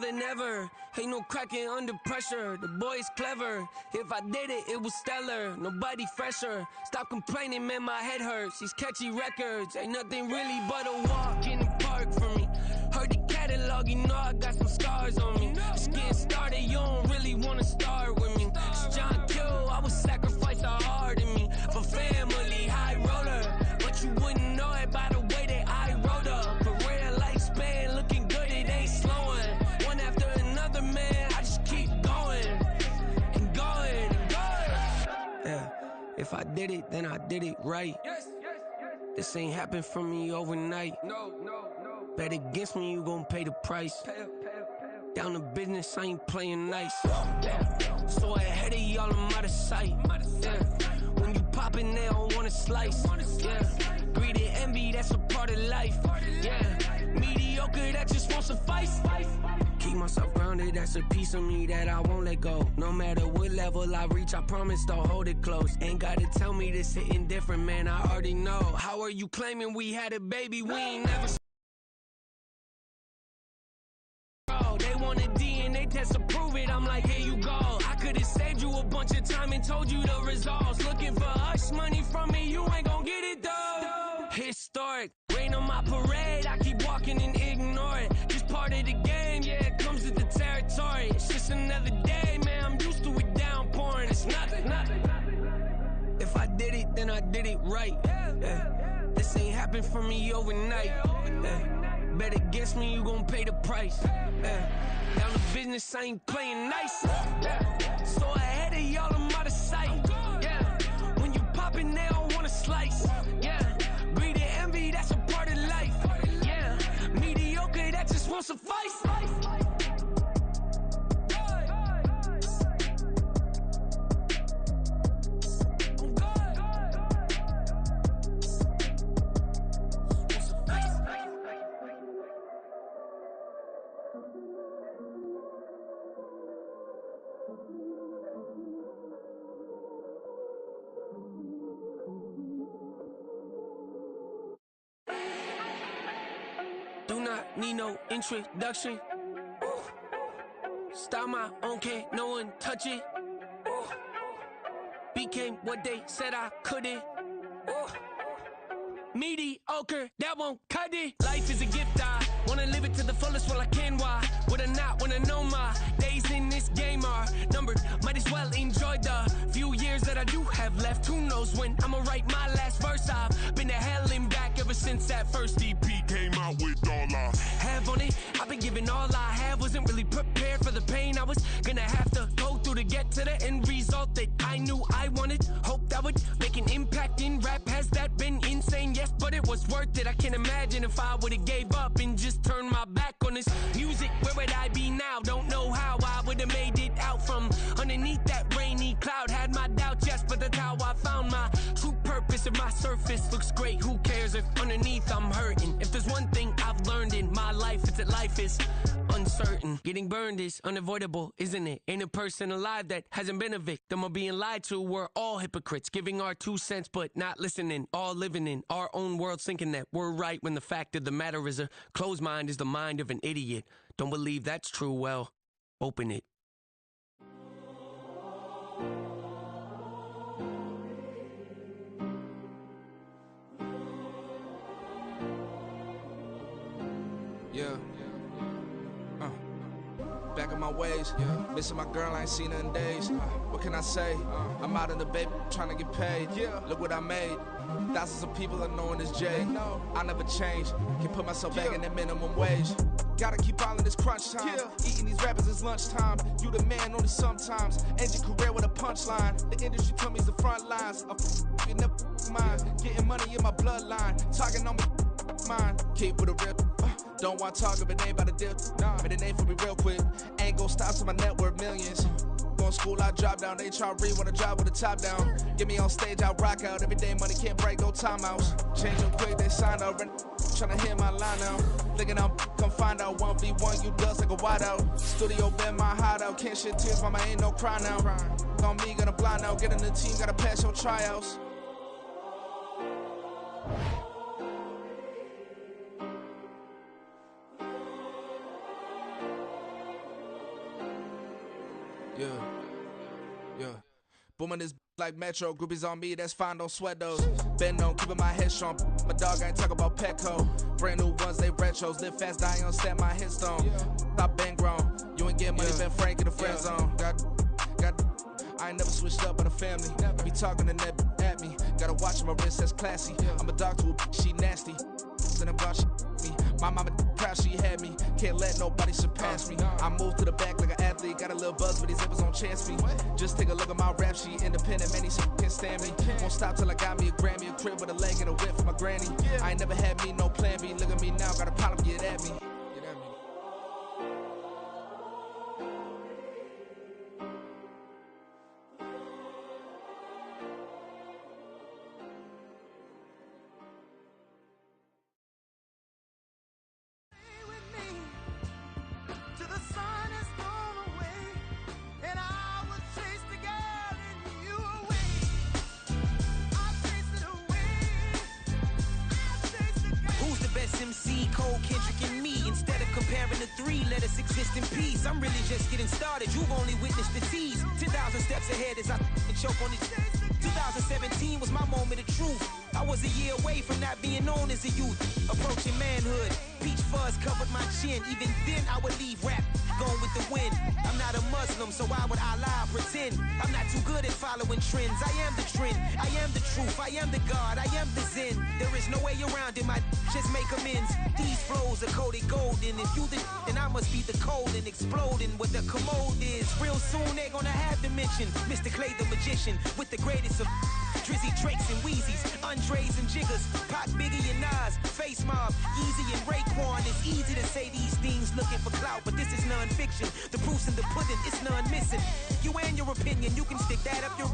than ever. Ain't no cracking under pressure. The boy's clever. If I did it, it was stellar. Nobody fresher. Stop complaining, man, my head hurts. These catchy records ain't nothing really but a walk in the park for me. Heard the catalog, you know I got some scars on me. Just getting started, you don't really wanna start with me. It's John Q, I would sacrifice a heart in me for family, high roller. But you wouldn't know it by the way that I wrote up. A real lifespan, looking good, it ain't slowing. One after another, man, I just keep going and going and going. Yeah, if I did it, then I did it right. This ain't happened for me overnight. No. Bet against me, you gon' pay the price. Down to business, I ain't playing nice. So ahead of y'all, I'm out of sight. When you poppin', they don't wanna slice. Greed and envy, that's a part of life. Mediocre, that just won't suffice. Keep myself grounded, that's a piece of me that I won't let go. No matter what level I reach, I promise to hold it close. Ain't gotta tell me this hitting different, man, I already know. How are you claiming we had a baby? We ain't never. They want a DNA test to prove it, I'm like, here you go. I could've saved you a bunch of time and told you the results. Looking for hush money from me, you ain't gon' get it though. Historic, rain on my parade, I keep walking and ignore it. Just part of the game, yeah, it comes with the territory. It's just another day, man, I'm used to it downpouring. It's nothing. If I did it, then I did it right. This ain't happened for me overnight. Bet against me, you gon' pay the price. Down to business, I ain't playing nice. So ahead of y'all, I'm out of sight. When you poppin', they don't wanna slice. Greed and envy, that's a part of life. Mediocre, that just won't suffice. Do not need no introduction. Start my own, can't no one touch it. Became what they said I couldn't. Mediocre, that won't cut it. Life is a gift, I wanna live it to the fullest while I can. Why would I not wanna know my days in this game are numbered? Might as well enjoy the few years that I do have left. Who knows when I'ma write my last verse? I've been to hell and back ever since that first EP came out with all I have on it. I've been giving all I have, wasn't really prepared for the pain I was gonna have to go through to get to the end result that I knew I wanted. Hoped I would make an impact in rap. Has that been insane? Yes, but it was worth it. I can't imagine if I would've gave up and just turned my back on this music. Where would I be now? Don't know how I would've made it out from underneath that rainy cloud. Had my doubts, yes, but that's how I found my true purpose. If my surface looks great, who cares if underneath I'm hurting? If there's one thing I've learned in my life, it's that life is uncertain. Getting burned is unavoidable, isn't it? Ain't a person alive that hasn't been a victim of being lied to. We're all hypocrites, giving our 2 cents but not listening. All living in our own world, thinking that we're right when the fact of the matter is a closed mind is the mind of an idiot. Don't believe that's true? Well, open it. Yeah. Back in my ways, missing my girl, I ain't seen her in days. What can I say? I'm out in the baby, trying to get paid. Look what I made. Thousands of people are knowing this Jay. I never change. Can put myself back in the minimum wage. Gotta keep all in this crunch time. Eating these rappers is lunchtime. You the man only sometimes. End your career with a punchline. The industry told me it's the front lines. You never mind. Getting money in my bloodline. Talking on me, mine. Keep with a real. Don't want to talk if it ain't about a deal. But it ain't for me real quick. Ain't gon' stop till my net worth millions. Going school, I drop down. HRE wanna drive with the top down. Get me on stage, I rock out. Every day money can't break, no timeouts. Change them quick, they sign up. Tryna hear my line now. Thinking I'm come find out 1v1, you dust like a wideout. Studio been my hideout. Can't shed tears, mama ain't no cry now. On me, gonna blind out. Get in the team, gotta pass your tryouts. Yeah. Booming this like Metro, groupies on me, that's fine, don't sweat those. Been on, keeping my head strong. My dog ain't talk about Petco. Brand new ones, they retros. Live fast, die on set, my headstone. Stop been grown. You ain't get money, been frank in the friend zone. Got. I ain't never switched up on the family. Be talking to that at me. Gotta watch my wrist, that's classy. I'm a dog to a she nasty. Then about she me. My mama proud she had me. Can't let nobody surpass me. I moved to the back like an athlete. Got a little buzz, but these zippers on chance me. Just take a look at my rap sheet. Independent, man, these can't stand me. Won't stop till I got me a Grammy, a crib with a leg and a whip for my granny. I ain't never had me no plan B. Look at me now, got a problem, get at me. Exist in peace. I'm really just getting started. You've only witnessed the tease. 10,000 steps ahead as I choke on it. 2017 was my moment of truth. I was a year away from not being known as a youth. Approaching manhood. Peach fuzz covered my chin. Even then I would leave rap going with the wind. I'm not a Muslim, so why would Allah pretend? I'm not too good at following trends. I am the trend. I am the truth. I am the God. I am the Zen. There is no way around it. My just make amends. These flows are coated golden. If you the then I must be the cold and exploding what the commode is. Real soon they're gonna have to mention Mr. Clay the magician with the greatest of Drizzy, Drakes, and Wheezies, Andres and Jiggers, Pac, Biggie, and Nas, Face Mob, Easy and Raekwon. It's easy to say these things looking for clout, but this is non-fiction. The proof's in the pudding, it's none missing. You and your opinion, you can stick that up your...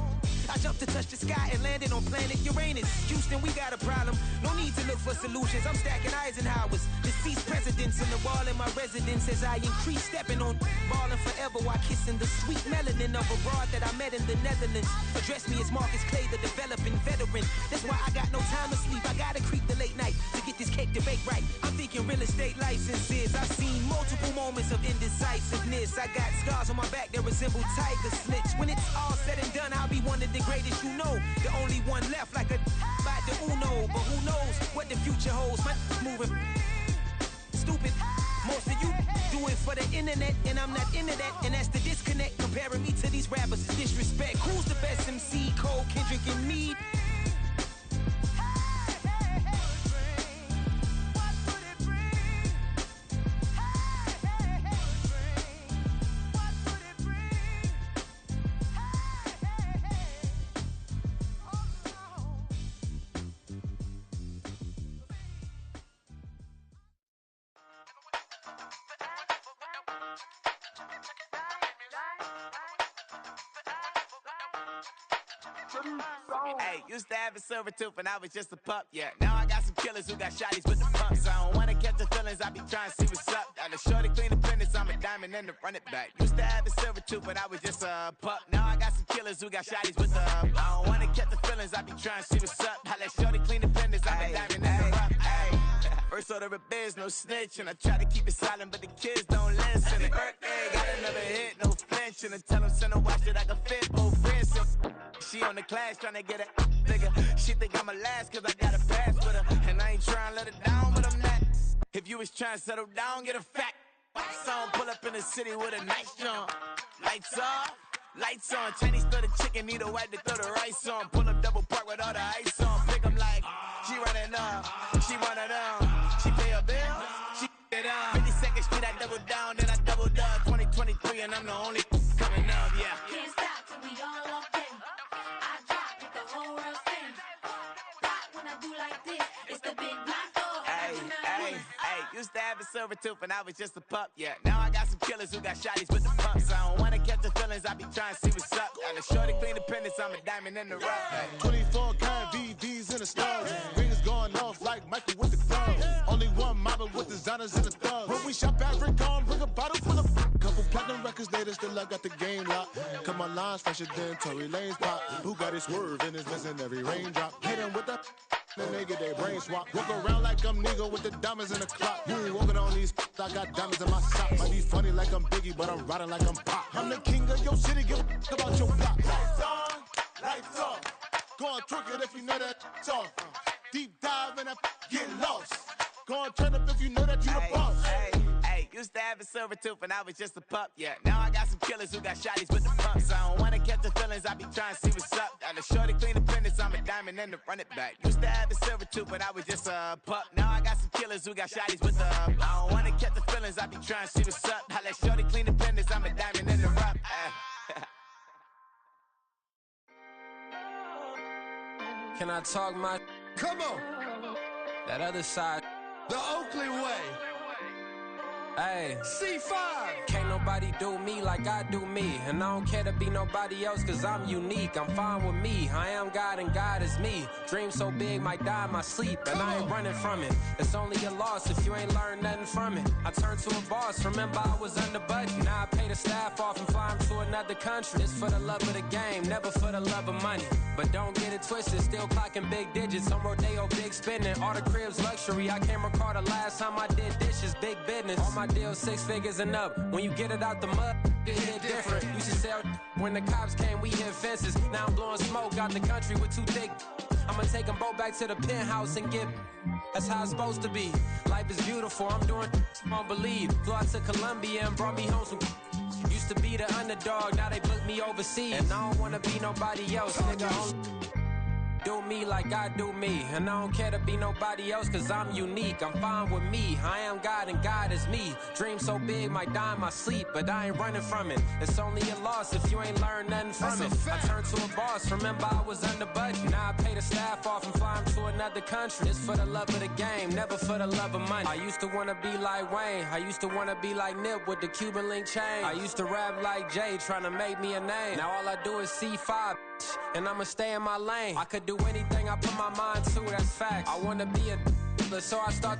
I jumped to touch the sky and landed on planet Uranus. Houston, we got a problem. No need to look for solutions. I'm stacking Eisenhowers. Deceased presidents in the wall in my residence as I increase stepping on ballin' forever while kissing the sweet melanin of a broad that I met in the Netherlands. Address me as Marcus Clay, the developing veteran. That's why I got no time to sleep. I gotta creep the late night to get this cake to bake right. I'm thinking real estate licenses. I've seen multiple moments of indecisiveness. I got scars on my back that resemble tiger slits. When it's all said and done, I'll be one of the greatest you know. The only one left like a by the Uno. But who knows what the future holds. My moving stupid. Most of you do it for the internet, and I'm not into that. And that's the disconnect. Comparing me to these rappers is disrespect. Who's the best MC? Cole, Kendrick, and Meade? Hey, used to have a silver tooth when I was just a pup, yeah. Now I got some killers who got shotties with the pumps. I don't wanna catch the feelings, I be trying to see what's up. Got a shorty clean the business, I'm a diamond and to run it back. Used to have a silver tooth when I was just a pup. Now I got some killers who got shotties with the I don't wanna catch the feelings, I be trying to see what's up. I let shorty clean the business, I'm a diamond and to run it back. First order of biz, no snitch, and I try to keep it silent, but the kids don't listen. And birthday, got another hit, no flinch, and I tell them send a watch that I can fit both wrists. She on the class tryna get a nigga. She think I'm a last cause I got a pass with her. And I ain't tryna let her down, but I'm not. If you was tryna settle down, get a fact. Song pull up in the city with a nice jump. Lights off, lights on. Chinese throw the chicken, need a wipe to throw the rice on. Pull up double park with all the ice on. Pick 'em like, she running up, she running down. She pay her bill, she it up. 52nd Street, I double down, then I doubled up. 2023 and I'm the only coming up, yeah. Can't stop till we all up in. I drop with the whole world spin. Rock when I do like this, it's the big black door. Hey, used to have a silver tooth when I was just a pup, yeah. Now I got some killers who got shotties with the pumps. I don't wanna catch the feelings, I be trying to see what's up. Got a shorty clean the pennies, I'm a diamond in the rough. 24 karat VVs in the stars. Rings going off like Michael with the club. Only one mobbing with designers in the thugs. When we shop African, bring a bottle full of couple platinum records later, still I got the game locked. Cut my lines fresher than Tory Lane's pop. Who got his swerve and is missing every raindrop. Hit him with the the nigga, they brain swap. Walk around like I'm nigga with the diamonds in the clock. You ain't walking on these, I got diamonds in my sock. Might be funny like I'm Biggie, but I'm riding like I'm Pop. I'm the king of your city, give a about your block. Lights on, lights off. Go on, trick it if you know that off. Deep dive and get lost. Go on, turn up if you know that you the boss. Hey, used to have a silver tooth and I was just a pup, yeah. Now I got some killers who got shotties with the pumps. I don't wanna catch the feelings, I be trying to see what's up. Got a shorty clean the fitness, I'm a diamond and to run it back. Used to have a silver tooth, but I was just a pup. Now I got some killers who got shotties with the I don't wanna catch the feelings, I be trying to see what's up. I let shorty clean the fitness, I'm a diamond and to run. Can I talk my? Come on, That other side. the Oakley way. Hey. C5. Can't nobody do me like I do me. And I don't care to be nobody else cause I'm unique. I'm fine with me. I am God and God is me. Dream so big might die in my sleep. And I ain't running from it. It's only a loss if you ain't learned nothing from it. I turned to a boss. Remember I was under budget. Now I pay the staff off and fly them to another country. It's for the love of the game, never for the love of money. But don't get it twisted, still clocking big digits. On Rodeo, big spending. All the cribs luxury. I can't recall the last time I did dishes, big business. All my deals 6 figures and up. When you get it out the mud, it hit different. Used to sell when the cops came, we hit fences. Now I'm blowing smoke out the country with 2 thick. I'ma take them both back to the penthouse and get. That's how it's supposed to be. Life is beautiful, I'm doing won't believe. Flew out to Colombia and brought me home some. Used to be the underdog, now they book me overseas. And I don't wanna be nobody else, nigga. Do me like I do me. And I don't care to be nobody else cause I'm unique. I'm fine with me. I am God and God is me. Dream so big might die in my sleep, but I ain't running from it. It's only a loss if you ain't learned nothing from it. I turned to a boss. Remember I was under budget. Now I pay the staff off and fly them to another country. It's for the love of the game, never for the love of money. I used to wanna be like Wayne. I used to wanna be like Nip with the Cuban link chain. I used to rap like Jay, trying to make me a name. Now all I do is C5, and I'ma stay in my lane. I could do anything I put my mind to, that's fact. I wanna be a so I start.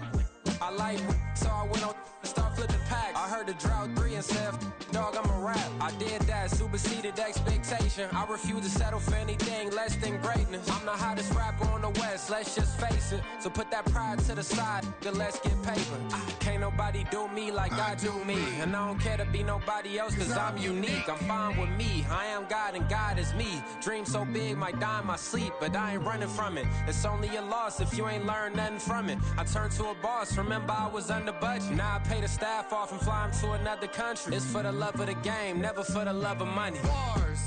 I like, so I went on and start flipping packs. I heard the drought 3 and said, dog, I'm a rap. I did that, superseded expectation. I refuse to settle for anything less than greatness. I'm the hottest rapper on the West, let's just face it. So put that pride to the side, then let's get paper. Can't nobody do me like I do me. And I don't care to be nobody else cause I'm unique. I'm fine with me, I am God and God is me. Dream so big might die in my sleep, but I ain't running from it. It's only a loss if you ain't learned nothing from it. I turned to a boss, remember I was under budget. Now I pay the staff off and fly them to another country. It's for the love of the game, never for the love of money. Bars.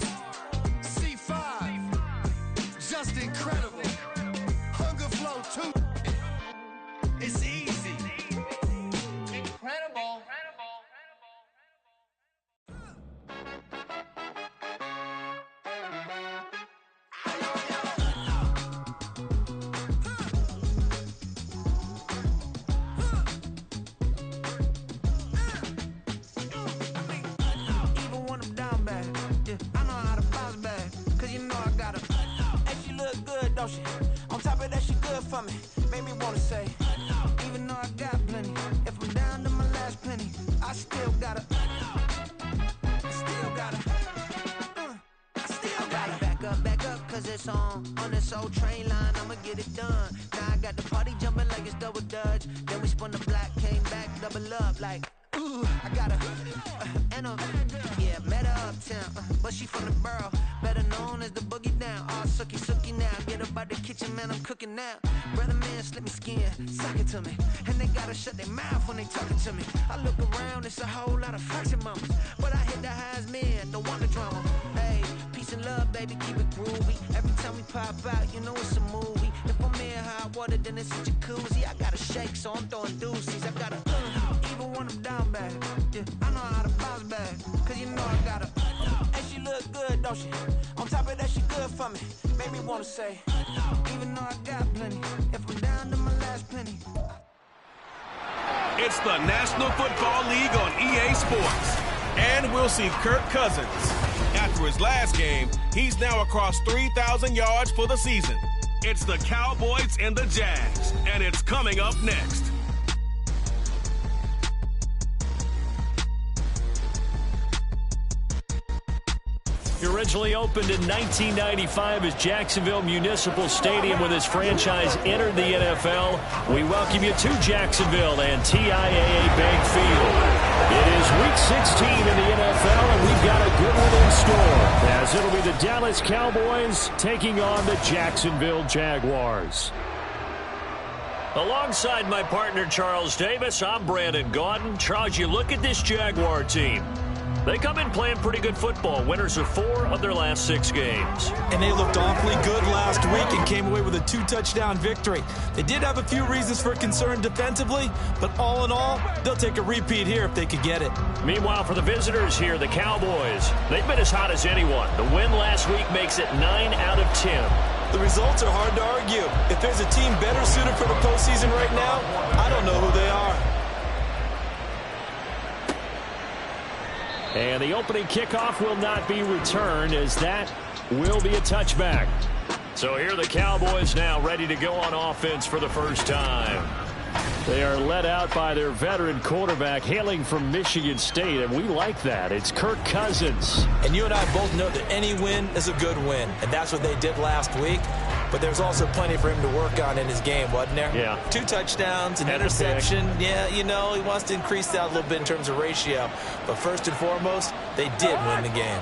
C5. Just incredible. Hunger Flow 2. It's easy. Incredible. Don't she? On top of that, she good for me. Made me wanna say, even though I got plenty, if I'm down to my last penny, I still gotta, back up, cause it's on this old train line, I'ma get it done. Now I got the party jumping like it's double dutch. Then we spun the block, came back, double up like, ooh, I got her, and yeah, met her uptown, but she from the borough, better known as the boogie down. All sookie now, get up out the kitchen, man, I'm cooking now. Brother man, slip me skin, suck it to me, and they gotta shut their mouth when they talking to me. I look around, it's a whole lot of fraction mamas, but I hit the highs, man, don't want the drama. Hey, peace and love, baby, keep it groovy. Every time we pop out, you know it's a movie. If I'm in hot water, then it's a jacuzzi. I gotta shake, so I'm throwing deuces. I gotta even when I'm down bad. Yeah, I know how to bounce back, cause you know I gotta. And she look good, don't she? On top of that, she good for me. Made me wanna say, even though I got plenty, if I'm down to my last penny. It's the National Football League on EA Sports. And we'll see Kirk Cousins. After his last game, he's now across 3,000 yards for the season. It's the Cowboys and the Jags, and it's coming up next. He originally opened in 1995 as Jacksonville Municipal Stadium when his franchise entered the NFL. We welcome you to Jacksonville and TIAA Bank Field. It is Week 16 in the NFL, and we've got a good one in store, as it'll be the Dallas Cowboys taking on the Jacksonville Jaguars. Alongside my partner, Charles Davis, I'm Brandon Gaudin. Charles, you look at this Jaguar team. They come in playing pretty good football. Winners of 4 of their last 6 games. And they looked awfully good last week and came away with a 2-touchdown victory. They did have a few reasons for concern defensively, but all in all, they'll take a repeat here if they could get it. Meanwhile, for the visitors here, the Cowboys, they've been as hot as anyone. The win last week makes it 9 out of 10. The results are hard to argue. If there's a team better suited for the postseason right now, I don't know who they are. And the opening kickoff will not be returned, as that will be a touchback. So here are the Cowboys now ready to go on offense for the first time. They are led out by their veteran quarterback hailing from Michigan State, and we like that. It's Kirk Cousins. And you and I both know that any win is a good win, and that's what they did last week. But there's also plenty for him to work on in his game, wasn't there? Yeah. 2 touchdowns, an interception. Yeah, you know, he wants to increase that a little bit in terms of ratio. But first and foremost, they did win the game.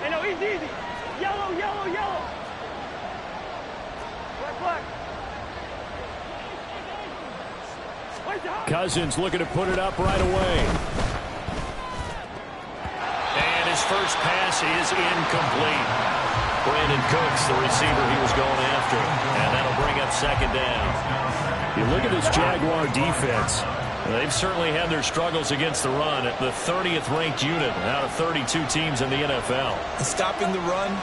Hey, no, easy. Yellow. Cousins looking to put it up right away. And his first pass is incomplete. Brandon Cooks, the receiver he was going after. And that'll bring up second down. You look at this Jaguar defense. They've certainly had their struggles against the run. The 30th ranked unit out of 32 teams in the NFL. And stopping the run,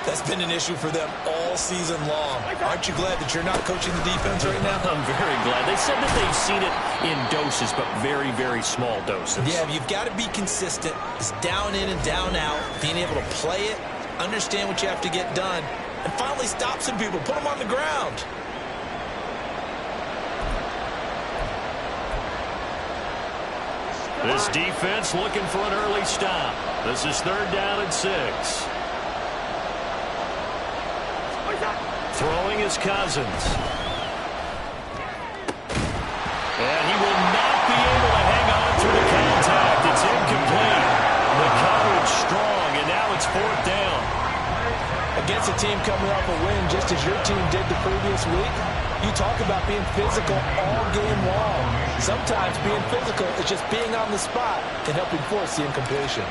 that's been an issue for them all season long. Aren't you glad that you're not coaching the defense right now? I'm very glad. They said that they've seen it in doses, but very, very small doses. Yeah, you've got to be consistent. It's down in and down out. Being able to play it, understand what you have to get done, and finally stop some people. Put them on the ground. This defense looking for an early stop. This is 3rd down and 6. Throwing is Cousins. And he will not be able to hang on to the contact. It's incomplete. The coverage strong, and now it's 4th down. Against a team coming off a win just as your team did the previous week, you talk about being physical all game long. Sometimes being physical is just being on the spot and helping force the incompletion.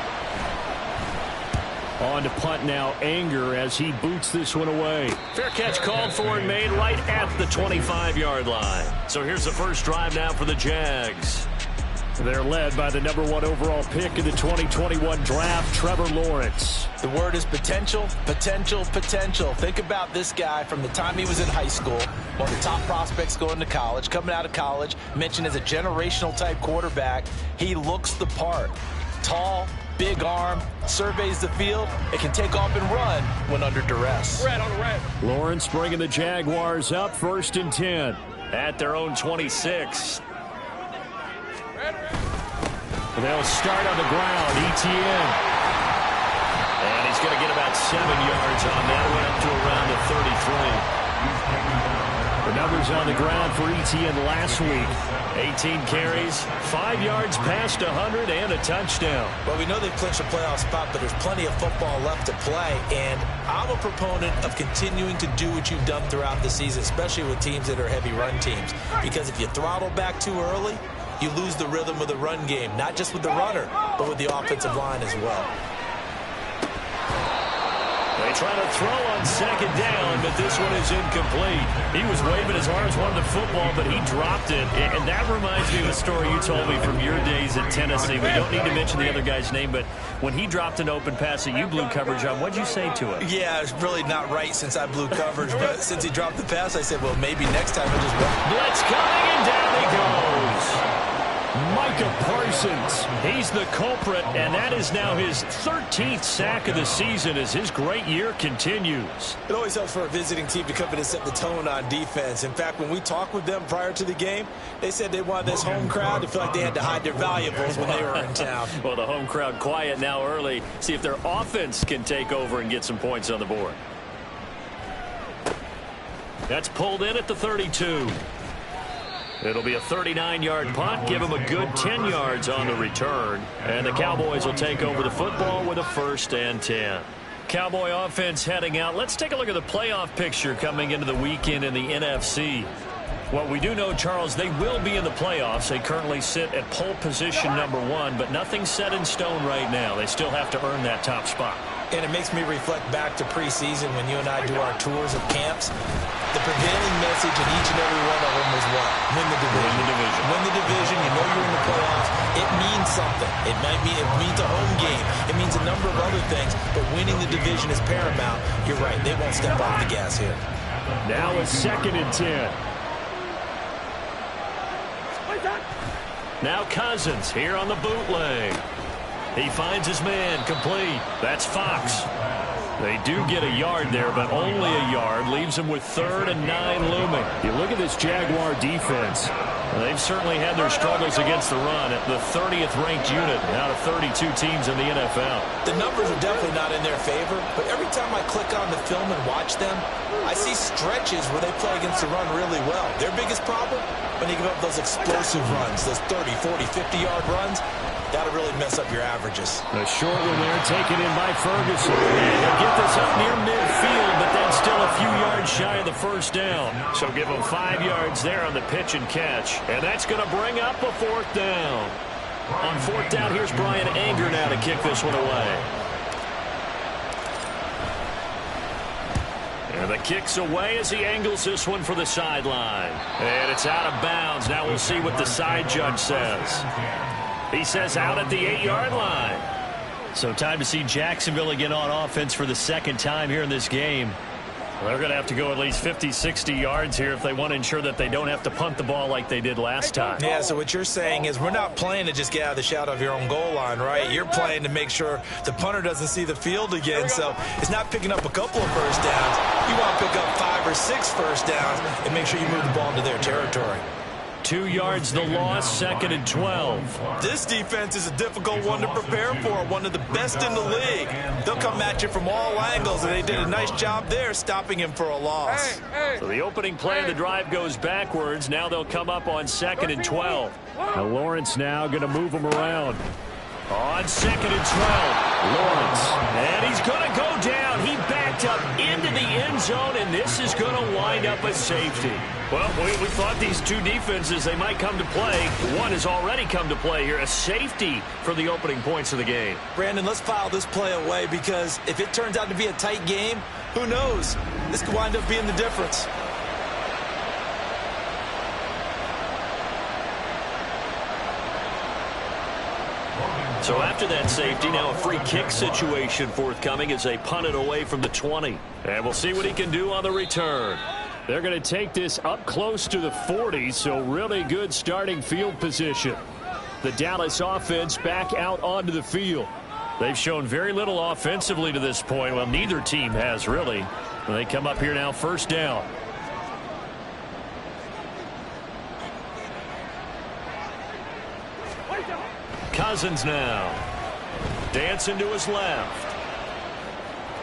On to punt now, Anger, as he boots this one away. Fair catch called for and made right at the 25-yard line. So here's the first drive now for the Jags. They're led by the #1 overall pick in the 2021 draft, Trevor Lawrence. The word is potential, potential, potential. Think about this guy from the time he was in high school, one of the top prospects going to college, coming out of college, mentioned as a generational type quarterback. He looks the part. Tall, big arm, surveys the field, and can take off and run when under duress. Red on the red. Lawrence bringing the Jaguars up 1st and 10 at their own 26. They'll start on the ground. Etienne. And he's going to get about 7 yards on that one, up to around the 33. The numbers on the ground for Etienne last week. 18 carries, 5 yards past 100, and a touchdown. Well, we know they've clinched a playoff spot, but there's plenty of football left to play. And I'm a proponent of continuing to do what you've done throughout the season, especially with teams that are heavy run teams. Because if you throttle back too early, you lose the rhythm of the run game, not just with the runner, but with the offensive line as well. They try to throw on 2nd down, but this one is incomplete. He was waving his arms, wanted the football, but he dropped it. And that reminds me of a story you told me from your days at Tennessee. We don't need to mention the other guy's name, but when he dropped an open pass that you blew coverage on, what'd you say to him? Yeah, it's really not right since I blew coverage, but since he dropped the pass, I said, well, maybe next time he'll just run. Blitz coming, and down he goes. Micah Parsons Cousins, he's the culprit, and that is now his 13th sack of the season as his great year continues. It always helps for a visiting team to come in and set the tone on defense. In fact, when we talked with them prior to the game, they said they wanted this home crowd to feel like they had to hide their valuables when they were in town. Well, the home crowd quiet now early. See if their offense can take over and get some points on the board. That's pulled in at the 32. It'll be a 39-yard punt. Give them a good 10 yards on the return. And the Cowboys will take over the football with a 1st and 10. Cowboy offense heading out. Let's take a look at the playoff picture coming into the weekend in the NFC. Well, we do know, Charles, they will be in the playoffs. They currently sit at pole position #1, but nothing's set in stone right now. They still have to earn that top spot. And it makes me reflect back to preseason when you and I do our tours of camps. The prevailing message in each and every one of them was what? Win the division. Win the division. Win the division. You know you're in the playoffs. It means something. It means a home game. It means a number of other things. But winning the division is paramount. You're right. They won't step off the gas here. Now it's 2nd and 10. Now Cousins here on the bootleg. He finds his man complete. That's Fox. They do get a yard there, but only a yard. Leaves them with 3rd and 9 looming. You look at this Jaguar defense. They've certainly had their struggles against the run at the 30th ranked unit out of 32 teams in the NFL. The numbers are definitely not in their favor, but every time I click on the film and watch them, I see stretches where they play against the run really well. Their biggest problem, when they give up those explosive runs, those 30, 40, 50-yard runs, that'll really mess up your averages. A short one there taken in by Ferguson. And they'll get this up near midfield, but that's still a few yards shy of the 1st down. So give them 5 yards there on the pitch and catch. And that's going to bring up a 4th down. On 4th down, here's Brian Anger now to kick this one away. And the kick's away as he angles this one for the sideline. And it's out of bounds. Now we'll see what the side judge says. He says out at the 8-yard line. So time to see Jacksonville again on offense for the 2nd time here in this game. They're going to have to go at least 50, 60 yards here if they want to ensure that they don't have to punt the ball like they did last time. Yeah, so what you're saying is we're not playing to just get out of the shadow of your own goal line, right? You're playing to make sure the punter doesn't see the field again. So it's not picking up a couple of first downs. You want to pick up 5 or 6 first downs and make sure you move the ball into their territory. 2 yards the loss, 2nd and 12. This defense is a difficult one to prepare for, one of the best in the league. They'll come at you from all angles, and they did a nice job there stopping him for a loss. So the opening play of the drive goes backwards. Now they'll come up on 2nd and 12. Now Lawrence now going to move them around. On 2nd and 12, Lawrence. And he's going to go down. He backed up into the end zone, and this is going to wind up a safety. Well, we thought these two defenses, they might come to play. One has already come to play here, a safety for the opening points of the game. Brandon, let's file this play away because if it turns out to be a tight game, who knows? This could wind up being the difference. So after that safety, now a free kick situation forthcoming as they punt it away from the 20. And we'll see what he can do on the return. They're going to take this up close to the 40, so really good starting field position. The Dallas offense back out onto the field. They've shown very little offensively to this point. Well, neither team has really. They come up here now, 1st down. Cousins now. Dancing to his left.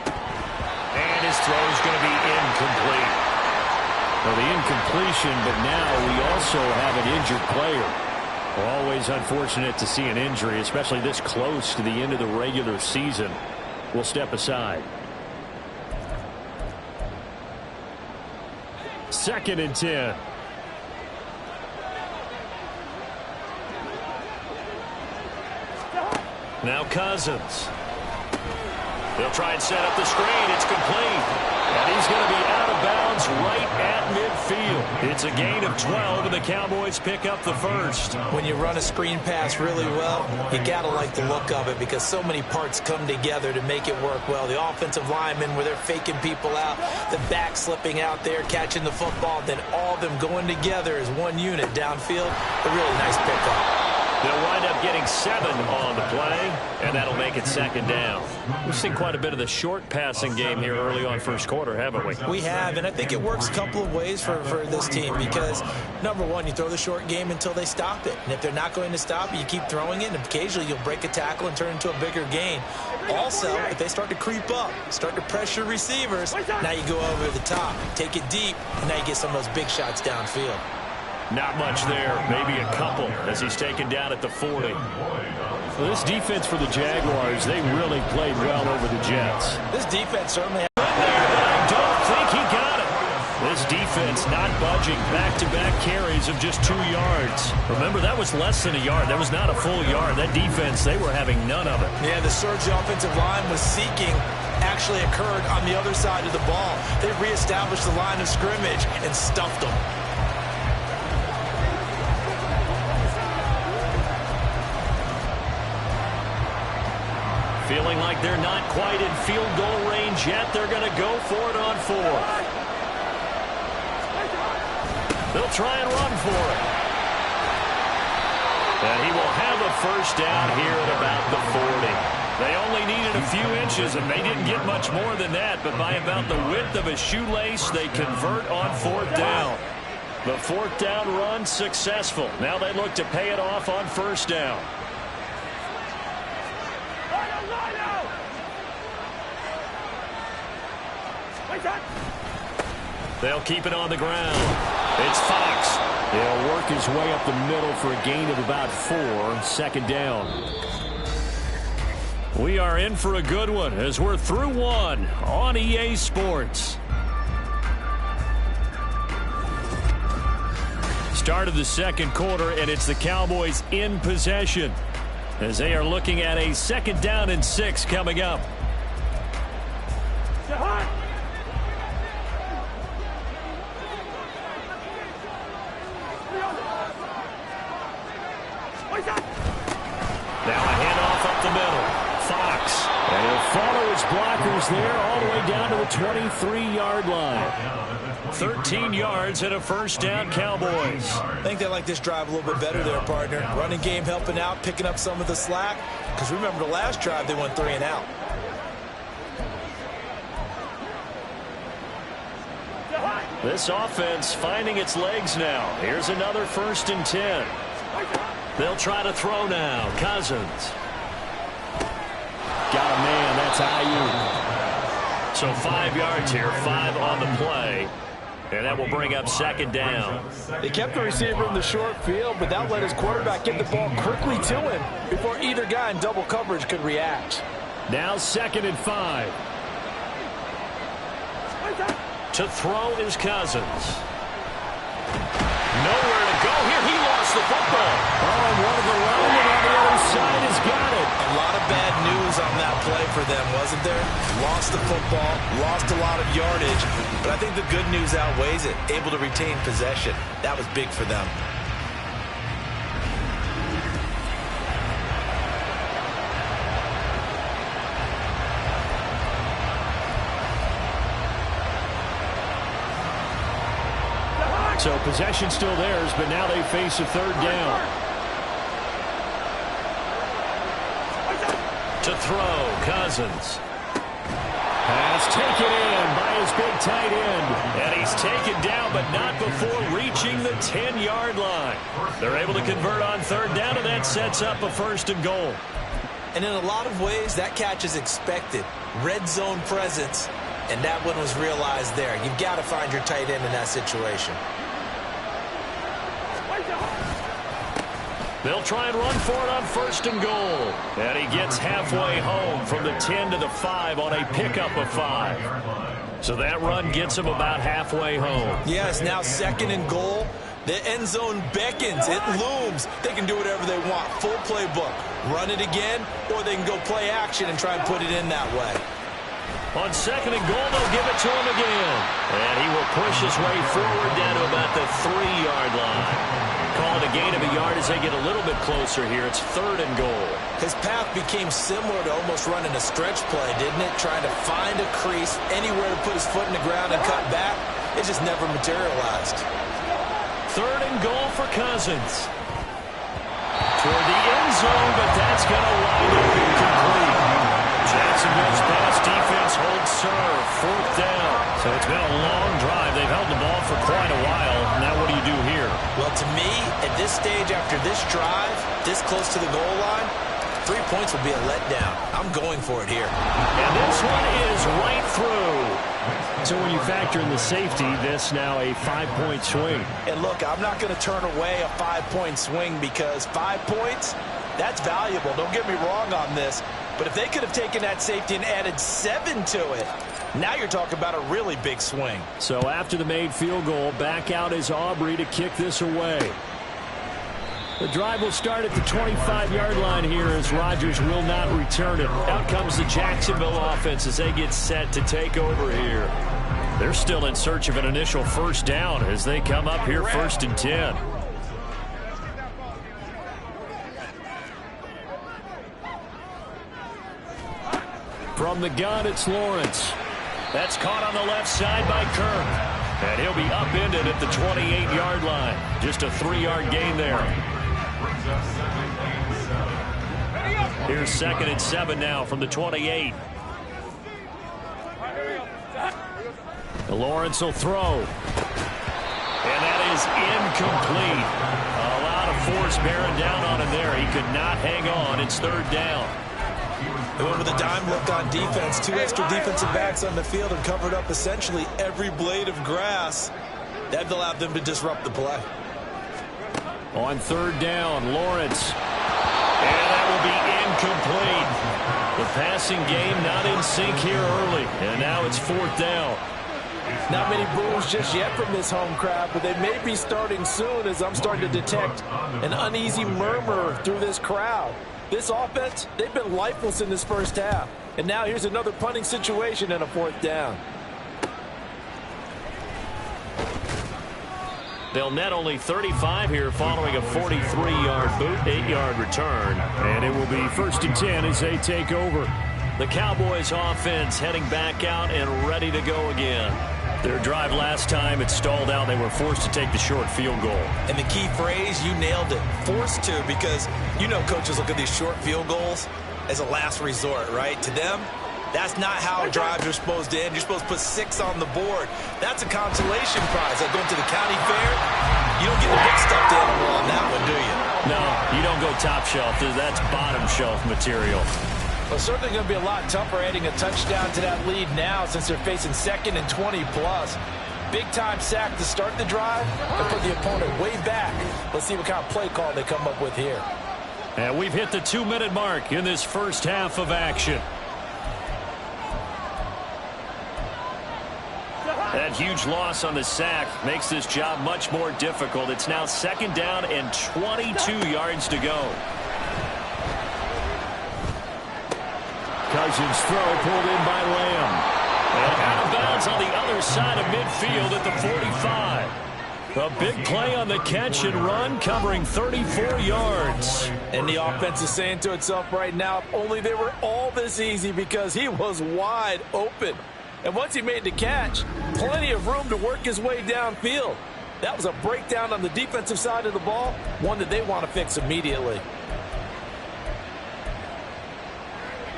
And his throw is going to be incomplete. Well, the incompletion, but now we also have an injured player. Always unfortunate to see an injury, especially this close to the end of the regular season. We'll step aside. 2nd and 10. Now Cousins. They'll try and set up the screen. It's complete. And he's going to be out of bounds right at midfield. It's a gain of 12, and the Cowboys pick up the 1st. When you run a screen pass really well, you got to like the look of it because so many parts come together to make it work well. The offensive linemen, where they're faking people out, the back slipping out there, catching the football, then all of them going together as one unit downfield. A really nice pickup. They'll wind up getting 7 on the play, and that'll make it 2nd down. We've seen quite a bit of the short passing game here early on first quarter, haven't we? We have, and I think it works a couple of ways for this team because, number one, you throw the short game until they stop it. And if they're not going to stop it, you keep throwing it, and occasionally you'll break a tackle and turn it into a bigger gain. Also, if they start to creep up, start to pressure receivers, now you go over the top, take it deep, and now you get some of those big shots downfield. Not much there, maybe a couple as he's taken down at the 40. Well, this defense for the Jaguars, they really played well over the Jets. This defense certainly but I don't think he got it. This defense not budging. Back-to-back carries of just 2 yards. Remember, that was less than a yard. That was not a full yard. That defense, they were having none of it. Yeah, the surge the offensive line was seeking actually occurred on the other side of the ball. They reestablished the line of scrimmage and stuffed them. Feeling like they're not quite in field goal range yet. They're going to go for it on 4th. They'll try and run for it. And he will have a first down here at about the 40. They only needed a few inches, and they didn't get much more than that. But by about the width of a shoelace, they convert on 4th down. The 4th down run successful. Now they look to pay it off on 1st down. They'll keep it on the ground. It's Fox. He'll work his way up the middle for a gain of about 4. 2nd down. We are in for a good one as we're through 1 on EA Sports. Start of the 2nd quarter, and it's the Cowboys in possession as they are looking at a 2nd down and 6 coming up. Now a handoff up the middle. Fox. And he'll follow his blockers there all the way down to the 23-yard line. 13 yards and a 1st down, Cowboys. I think they like this drive a little bit better there, partner. Running game helping out, picking up some of the slack. Because remember the last drive, they went 3 and out. This offense finding its legs now. Here's another 1st and 10. They'll try to throw now. Cousins. Got a man. That's Ayuk. So 5 yards here. 5 on the play. And that will bring up 2nd down. They kept the receiver in the short field, but that let his quarterback get the ball quickly to him before either guy in double coverage could react. Now 2nd and 5. To throw is Cousins. Nowhere to go here. He lost the football. Oh, and one of the linemen on the other side has got it. A lot of bad news on that play for them, wasn't there? Lost the football, lost a lot of yardage, but I think the good news outweighs it. Able to retain possession. That was big for them. So possession still theirs, but now they face a 3rd down. To throw, Cousins. Pass taken in by his big tight end. And he's taken down, but not before reaching the 10-yard line. They're able to convert on 3rd down, and that sets up a 1st and goal. And in a lot of ways, that catch is expected. Red zone presence, and that one was realized there. You've got to find your tight end in that situation. They'll try and run for it on 1st and goal. And he gets halfway home from the 10 to the 5 on a pickup of 5. So that run gets him about halfway home. Yes, now 2nd and goal. The end zone beckons. It looms. They can do whatever they want. Full playbook. Run it again, or they can go play action and try and put it in that way. On 2nd and goal, they'll give it to him again. And he will push his way forward down to about the 3-yard line. Call it a gain of a yard as they get a little bit closer here. It's 3rd and goal. His path became similar to almost running a stretch play, didn't it? Trying to find a crease, anywhere to put his foot in the ground and cut back. It just never materialized. 3rd and goal for Cousins. Toward the zone, but that's going to wind up incomplete. Jacksonville's pass defense holds serve. 4th down. So it's been a long drive. They've held the ball for quite a while. Now what do you do here? Well, to me, at this stage after this drive, this close to the goal line, 3 points would be a letdown. I'm going for it here. And this one is right through. So when you factor in the safety, this now a 5-point swing. And look, I'm not going to turn away a 5-point swing because 5 points, that's valuable. Don't get me wrong on this. But if they could have taken that safety and added 7 to it, now you're talking about a really big swing. So after the made field goal, back out is Aubrey to kick this away. The drive will start at the 25-yard line here as Rodgers will not return it. Out comes the Jacksonville offense as they get set to take over here. They're still in search of an initial first down as they come up here 1st and 10. From the gun, it's Lawrence. That's caught on the left side by Kirk. And he'll be upended at the 28-yard line. Just a 3-yard gain there. Here's 2nd and 7 now from the 28. Lawrence will throw. And that is incomplete. A lot of force bearing down on him there. He could not hang on. It's 3rd down. They went with a dime look on defense. 2 extra defensive backs on the field and covered up essentially every blade of grass. That allowed them to disrupt the play. On 3rd down, Lawrence. And that will be incomplete. The passing game not in sync here early. And now it's 4th down. Not many boos just yet from this home crowd, but they may be starting soon as I'm starting to detect an uneasy murmur through this crowd. This offense, they've been lifeless in this first half. And now here's another punting situation and a 4th down. They'll net only 35 here following a 43-yard boot, 8-yard return. And it will be 1st and 10 as they take over. The Cowboys offense heading back out and ready to go again. Their drive last time, it stalled out. They were forced to take the short field goal. And the key phrase, you nailed it, forced to, because you know coaches look at these short field goals as a last resort, right? To them, that's not how drives are supposed to end. You're supposed to put 6 on the board. That's a consolation prize. Like going to the county fair, you don't get the big stuffed animal on that one, do you? No, you don't go top shelf. That's bottom shelf material. Well, certainly going to be a lot tougher adding a touchdown to that lead now since they're facing 2nd and 20+. Big-time sack to start the drive and put the opponent way back. Let's see what kind of play call they come up with here. And we've hit the 2-minute mark in this first half of action. That huge loss on the sack makes this job much more difficult. It's now 2nd down and 22 yards to go. Cousins' throw pulled in by Lamb. And out of bounds on the other side of midfield at the 45. A big play on the catch and run, covering 34 yards. And the offense is saying to itself right now, if only they were all this easy, because he was wide open. And once he made the catch, plenty of room to work his way downfield. That was a breakdown on the defensive side of the ball, one that they want to fix immediately.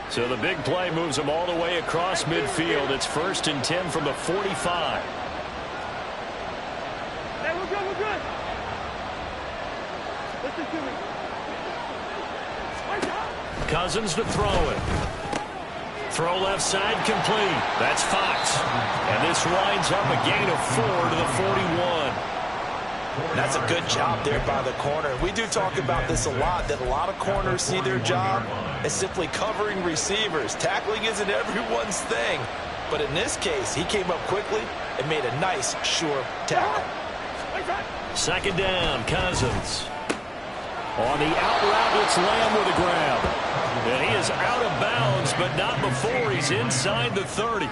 So the big play moves them all the way across midfield. It's 1st and 10 from the 45. Hey, we're good, we're good. Listen to me. Cousins to throw it. Throw left side complete. That's Fox. And this winds up a gain of 4 to the 41. That's a good job there by the corner. We do talk about this a lot, that a lot of corners see their job as simply covering receivers. Tackling isn't everyone's thing. But in this case, he came up quickly and made a nice, sure tackle. 2nd down, Cousins. On the out route, it's Lamb with a grab. And he is out of bounds, but not before he's inside the 30.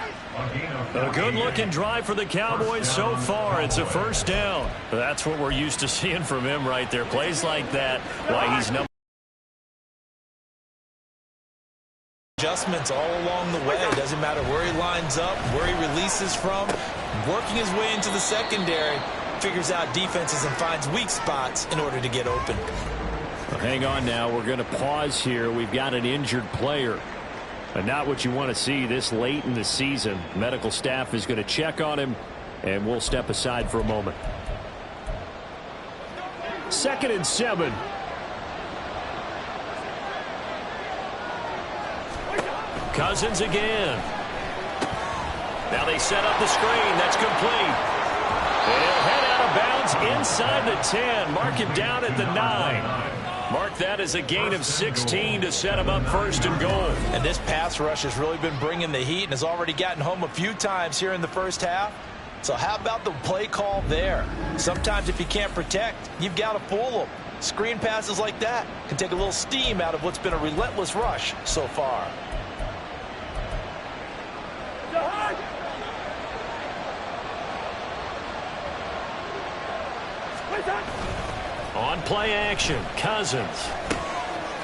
A good-looking drive for the Cowboys so far. It's a 1st down. That's what we're used to seeing from him right there. Plays like that, why he's number. Adjustments all along the way. Doesn't matter where he lines up, where he releases from. Working his way into the secondary, figures out defenses and finds weak spots in order to get open. Hang on now. We're going to pause here. We've got an injured player. And not what you want to see this late in the season. Medical staff is going to check on him, and we'll step aside for a moment. 2nd and 7. Cousins again. Now they set up the screen. That's complete. And he'll head out of bounds inside the 10. Mark him down at the 9. Mark that as a gain of 16 to set him up 1st and goal. And this pass rush has really been bringing the heat and has already gotten home a few times here in the first half. So how about the play call there? Sometimes if you can't protect, you've got to fool them. Screen passes like that can take a little steam out of what's been a relentless rush so far. On play action, Cousins.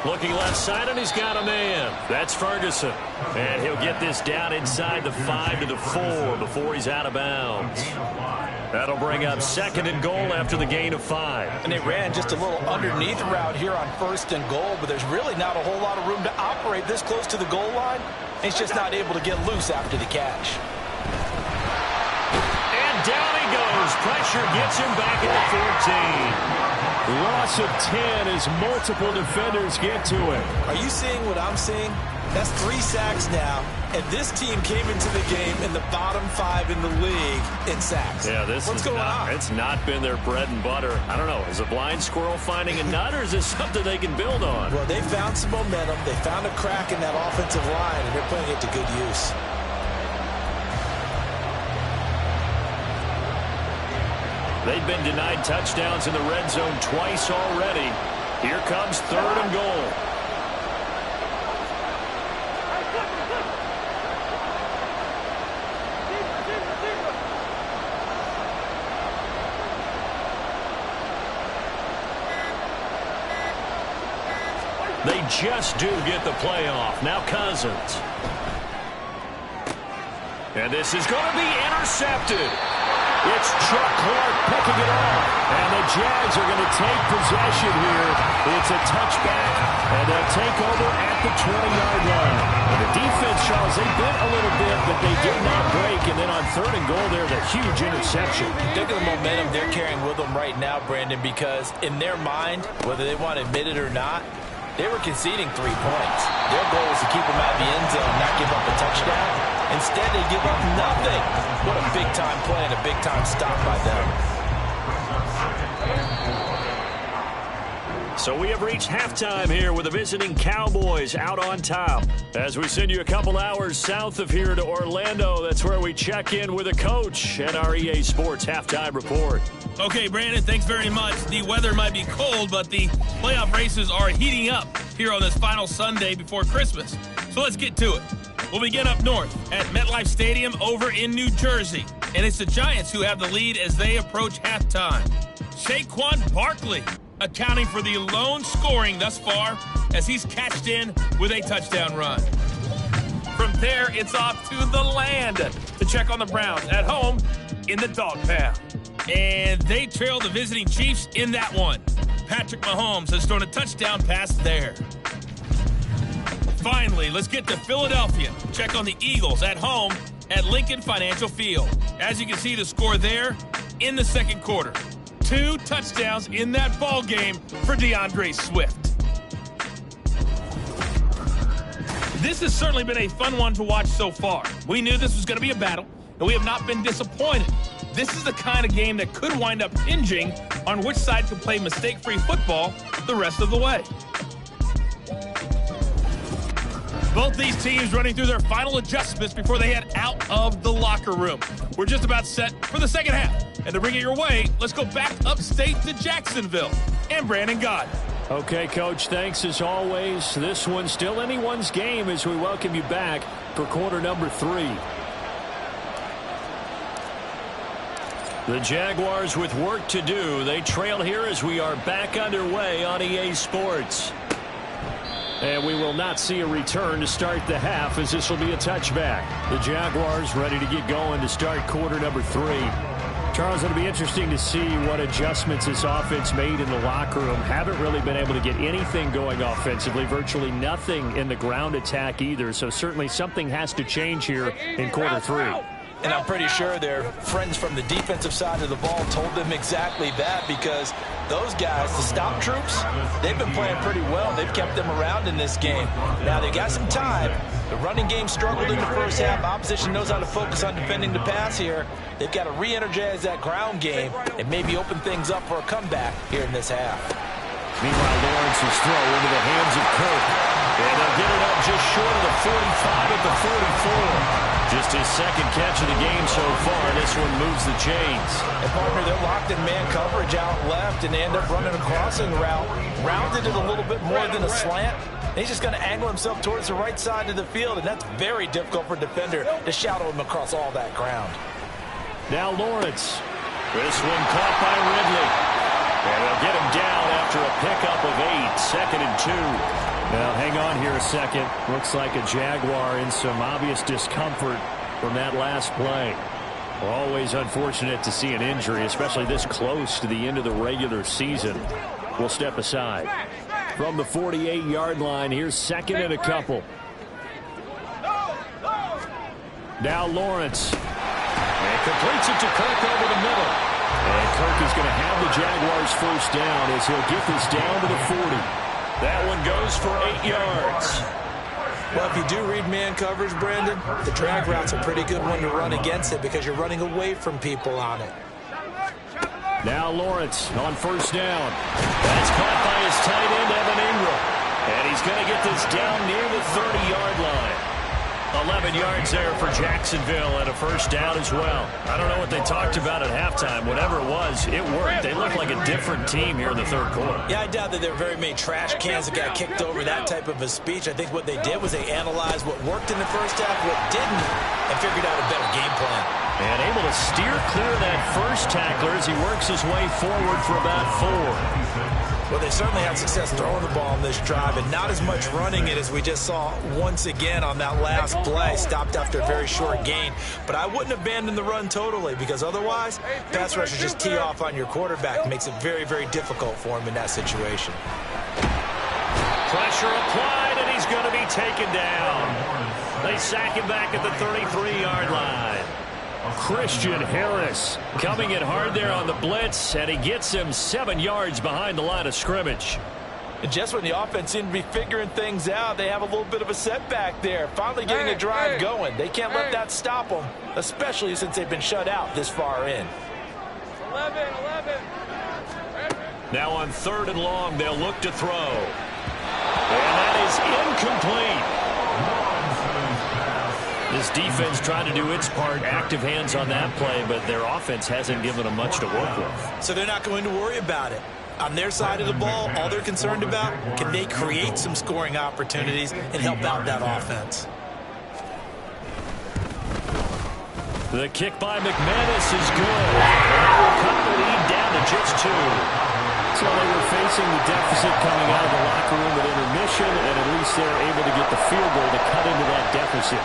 Looking left side, and he's got a man. That's Ferguson. And he'll get this down inside the 5 to the 4 before he's out of bounds. That'll bring up 2nd and goal after the gain of 5. And they ran just a little underneath route here on 1st and goal, but there's really not a whole lot of room to operate this close to the goal line. He's just not able to get loose after the catch. And down he goes. Pressure gets him back at the 14. Loss of 10 as multiple defenders get to him. Are you seeing what I'm seeing? That's 3 sacks now, and this team came into the game in the bottom 5 in the league in sacks. Yeah, what's going on? It's not been their bread and butter. I don't know. Is a blind squirrel finding a nut, or is this something they can build on? Well, they found some momentum. They found a crack in that offensive line, and they're putting it to good use. They've been denied touchdowns in the red zone twice already. Here comes 3rd and goal. They just do get the playoff. Now Cousins. And this is going to be intercepted. It's Chuck Clark picking it off. And the Jags are going to take possession here. It's a touchback, and they'll take over at the 20-yard line. And the defense, Charles, they bit a little bit, but they did not break. And then on 3rd and goal, there's a huge interception. Think of the momentum they're carrying with them right now, Brandon, because in their mind, whether they want to admit it or not, they were conceding 3 points. Their goal was to keep them out of the end zone, not give up a touchdown. Instead, they give up nothing. What a big-time play and a big-time stop by them. So we have reached halftime here with the visiting Cowboys out on top. As we send you a couple hours south of here to Orlando, that's where we check in with a coach at our EA Sports Halftime Report. Okay, Brandon, thanks very much. The weather might be cold, but the playoff races are heating up here on this final Sunday before Christmas. So let's get to it. We'll begin up north at MetLife Stadium over in New Jersey. And it's the Giants who have the lead as they approach halftime. Saquon Barkley accounting for the lone scoring thus far as he's cashed in with a touchdown run. From there, it's off to the land to check on the Browns at home in the dog pound. And they trail the visiting Chiefs in that one. Patrick Mahomes has thrown a touchdown pass there. Finally, let's get to Philadelphia. Check on the Eagles at home at Lincoln Financial Field. As you can see, the score there in the 2nd quarter. 2 touchdowns in that ball game for DeAndre Swift. This has certainly been a fun one to watch so far. We knew this was going to be a battle, and we have not been disappointed. This is the kind of game that could wind up hinging on which side can play mistake-free football the rest of the way. Both these teams running through their final adjustments before they head out of the locker room. We're just about set for the second half. And to bring it your way, let's go back upstate to Jacksonville and Brandon Gott. Okay, Coach, thanks as always. This one's still anyone's game as we welcome you back for quarter number 3. The Jaguars with work to do. They trail here as we are back underway on EA Sports. And we will not see a return to start the half as this will be a touchback. The Jaguars ready to get going to start quarter number 3. Charles, it'll be interesting to see what adjustments this offense made in the locker room. Haven't really been able to get anything going offensively, virtually nothing in the ground attack either. So certainly something has to change here in quarter 3. And I'm pretty sure their friends from the defensive side of the ball told them exactly that, because those guys, the stop troops, they've been playing pretty well. They've kept them around in this game. Now, they got some time. The running game struggled in the first half. Opposition knows how to focus on defending the pass here. They've got to re-energize that ground game and maybe open things up for a comeback here in this half. Meanwhile, Lawrence's throw into the hands of Kirk. And they'll get it up just short of the 45 at the 44. Just his second catch of the game so far. This one moves the chains. And partner, they're locked in man coverage out left, and they end up running a crossing route. Rounded it a little bit more than a slant. And he's just going to angle himself towards the right side of the field, and that's very difficult for a defender to shadow him across all that ground. Now Lawrence. This one caught by Ridley. And they'll get him down after a pickup of 8. 2nd and 2. Now, hang on here a second. Looks like a Jaguar in some obvious discomfort from that last play. Always unfortunate to see an injury, especially this close to the end of the regular season. We'll step aside. From the 48-yard line, here's 2nd and a couple. Now Lawrence. And completes it to Kirk over the middle. And Kirk is going to have the Jaguars first down as he'll get this down to the 40. That one goes for 8 yards. Well, if you do read man coverage, Brandon, the drag route's a pretty good one to run against it because you're running away from people on it. Now Lawrence on first down. That's caught by his tight end, Evan Ingram. And he's going to get this down near the 30-yard line. 11 yards there for Jacksonville and a first down as well. I don't know what they talked about at halftime. Whatever it was, it worked. They looked like a different team here in the third quarter. Yeah, I doubt that there were very many trash cans that got kicked over that type of a speech. I think what they did was they analyzed what worked in the first half, what didn't, and figured out a better game plan. And able to steer clear of that first tackler as he works his way forward for about 4. Well, they certainly had success throwing the ball on this drive and not as much running it as we just saw once again on that last play. Stopped after a very short gain. But I wouldn't abandon the run totally because otherwise, pass rushers just tee off on your quarterback. Makes it very, very difficult for him in that situation. Pressure applied, and he's going to be taken down. They sack him back at the 33-yard line. Christian Harris coming in hard there on the blitz, and he gets him 7 yards behind the line of scrimmage. And just when the offense seemed to be figuring things out, they have a little bit of a setback there. Finally getting a drive going. They can't let that stop them, especially since they've been shut out this far in. 11. Now on 3rd and long, they'll look to throw. And that is incomplete. This defense trying to do its part, active hands on that play, but their offense hasn't given them much to work with. So they're not going to worry about it. On their side of the ball, all they're concerned about, can they create some scoring opportunities and help out that offense? The kick by McManus is good. And will cut the lead down to just 2. So they were facing the deficit coming out of the locker room at intermission, and at least they're able to get the field goal to cut into that deficit.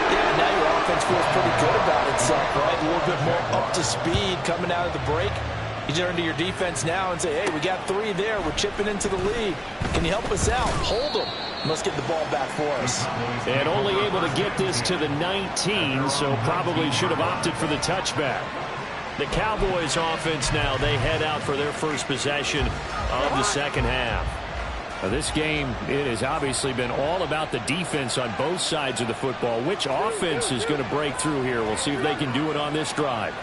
Yeah, now your offense feels pretty good about itself, right? A little bit more up to speed coming out of the break. You turn to your defense now and say, hey, we got 3 there. We're chipping into the lead. Can you help us out? Hold them. Let's get the ball back for us. And only able to get this to the 19, so probably should have opted for the touchback. The Cowboys offense now, they head out for their first possession of the second half. Now this game, it has obviously been all about the defense on both sides of the football. Which offense is going to break through here? We'll see if they can do it on this drive.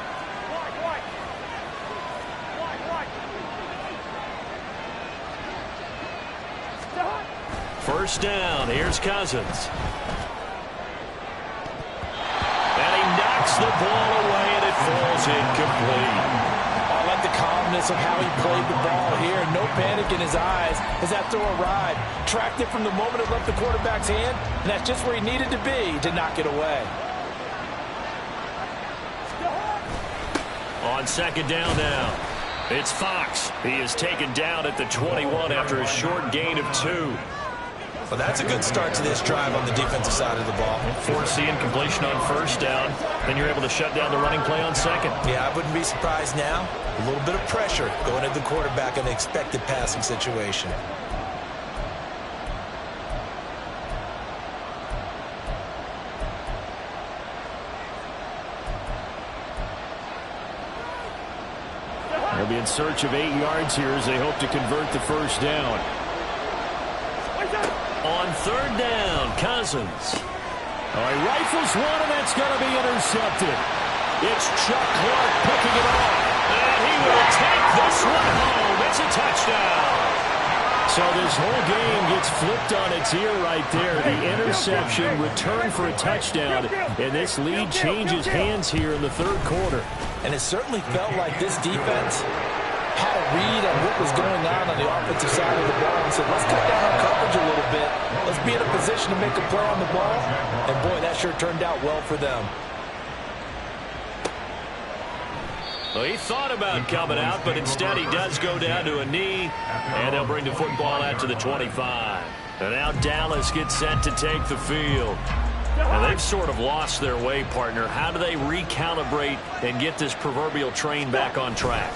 First down, here's Cousins. And he knocks the ball away, and it falls incomplete. I like the calmness of how he played the ball here. No panic in his eyes as that throw arrived. Tracked it from the moment it left the quarterback's hand, and that's just where he needed to be to knock it away. On second down now, it's Fox. He is taken down at the 21 after a short gain of 2. Well, that's a good start to this drive on the defensive side of the ball. Forcing completion on first down. Then you're able to shut down the running play on second. Yeah, I wouldn't be surprised now. A little bit of pressure going at the quarterback in an expected passing situation. They'll be in search of 8 yards here as they hope to convert the first down. On third down, Cousins. Oh, he rifles one, and that's going to be intercepted. It's Chuck Clark picking it off. And he will take this one home. It's a touchdown. So this whole game gets flipped on its ear right there. The interception, return for a touchdown, and this lead changes hands here in the third quarter. And it certainly felt like this defense had a read on what was going on the offensive side of the ball and said, let's cut down our coverage a little bit. Let's be in a position to make a play on the ball. And, boy, that sure turned out well for them. Well, he thought about coming out, but instead he does go down to a knee, and they'll bring the football out to the 25. And now Dallas gets set to take the field. And they've sort of lost their way, partner. How do they recalibrate and get this proverbial train back on track?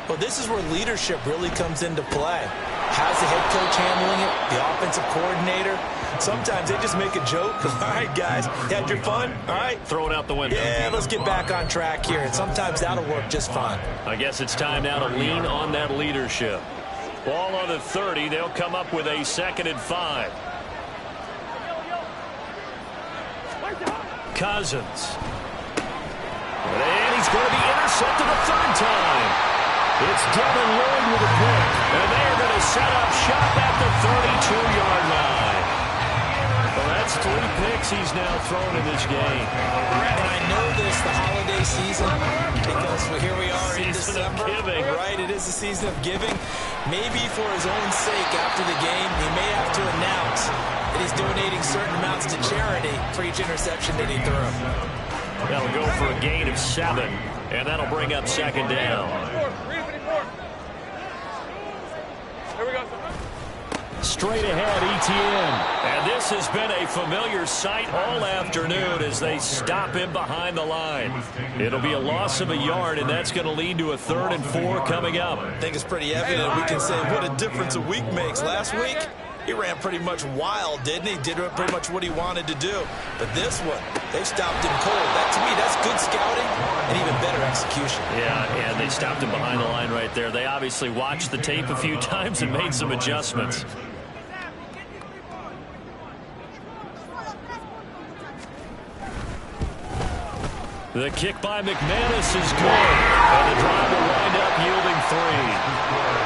Well, this is where leadership really comes into play. How's the head coach handling it? The offensive coordinator? Sometimes they just make a joke. All right, guys, you had your fun? All right. Throw it out the window. Yeah, let's get back on track here. And sometimes that'll work just fine. I guess it's time now to lean on that leadership. Ball on the 30. They'll come up with a 2nd and 5. Cousins. And he's going to be intercepted a third time. It's Devin Lloyd with a pick. And they're going to set up shop at the 32-yard line. Well, that's 3 picks he's now thrown in this game. And I know this, the holiday season, because here we are in December. Season of giving. Right, it is the season of giving. Maybe for his own sake after the game, he may have to announce that he's donating certain amounts to charity for each interception that he threw. That'll go for a gain of 7, and that'll bring up 2nd down. Here we go. Straight ahead, ETN. And this has been a familiar sight all afternoon as they stop him behind the line. It'll be a loss of a yard, and that's going to lead to a 3rd and 4 coming up. I think it's pretty evident. We can say what a difference a week makes. Last week, he ran pretty much wild, didn't he? Did pretty much what he wanted to do. But this one, they stopped him cold. That, to me, that's good scouting and even better execution. Yeah, and they stopped him behind the line right there. They obviously watched the tape a few times and made some adjustments. The kick by McManus is good, and the drive will wind up yielding 3.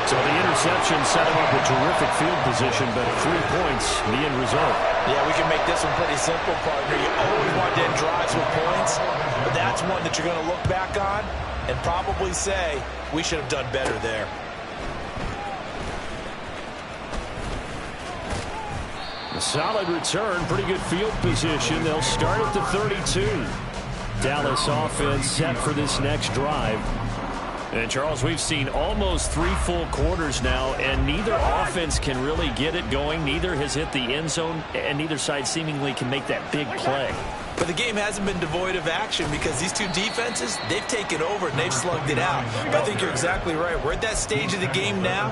So the interception set him up with terrific field position, but 3 points, the end result. Yeah, we can make this one pretty simple, partner. You always want to end drives with points, but that's one that you're going to look back on and probably say, we should have done better there. A solid return, pretty good field position. They'll start at the 32. Dallas offense set for this next drive. And, Charles, we've seen almost 3 full quarters now, and neither offense can really get it going. Neither has hit the end zone, and neither side seemingly can make that big play. But the game hasn't been devoid of action because these two defenses, they've taken over and they've slugged it out. But I think you're exactly right. We're at that stage of the game now